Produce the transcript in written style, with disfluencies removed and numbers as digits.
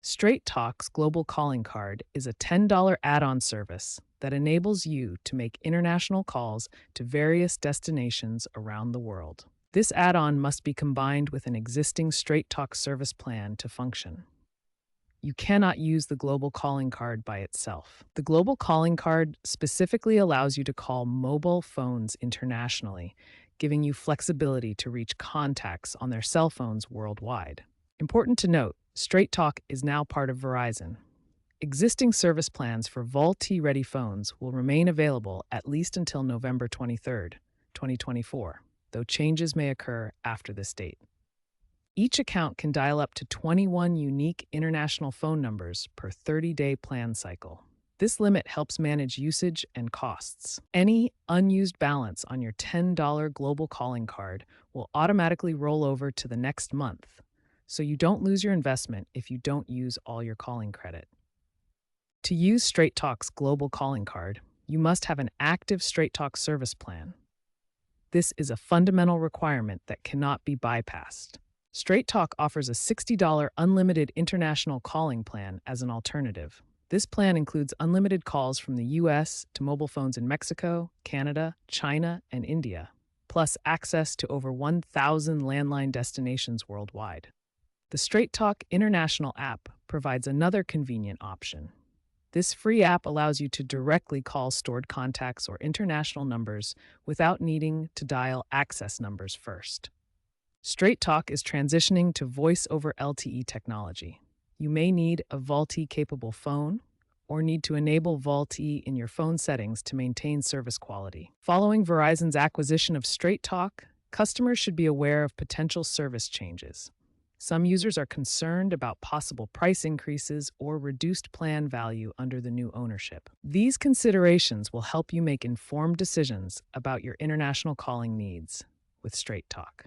Straight Talk's Global Calling Card is a $10 add-on service that enables you to make international calls to various destinations around the world. This add-on must be combined with an existing Straight Talk service plan to function. You cannot use the Global Calling Card by itself. The Global Calling Card specifically allows you to call mobile phones internationally, giving you flexibility to reach contacts on their cell phones worldwide. Important to note, Straight Talk is now part of Verizon. Existing service plans for VoLTE-ready phones will remain available at least until November 23rd, 2024, though changes may occur after this date. Each account can dial up to 21 unique international phone numbers per 30-day plan cycle. This limit helps manage usage and costs. Any unused balance on your $10 global calling card will automatically roll over to the next month, so you don't lose your investment if you don't use all your calling credit. To use Straight Talk's global calling card, you must have an active Straight Talk service plan. This is a fundamental requirement that cannot be bypassed. Straight Talk offers a $60 unlimited international calling plan as an alternative. This plan includes unlimited calls from the US to mobile phones in Mexico, Canada, China, and India, plus access to over 1,000 landline destinations worldwide. The Straight Talk International app provides another convenient option. This free app allows you to directly call stored contacts or international numbers without needing to dial access numbers first. Straight Talk is transitioning to voice over LTE technology. You may need a VoLTE-capable phone or need to enable VoLTE in your phone settings to maintain service quality. Following Verizon's acquisition of Straight Talk, customers should be aware of potential service changes. Some users are concerned about possible price increases or reduced plan value under the new ownership. These considerations will help you make informed decisions about your international calling needs with Straight Talk.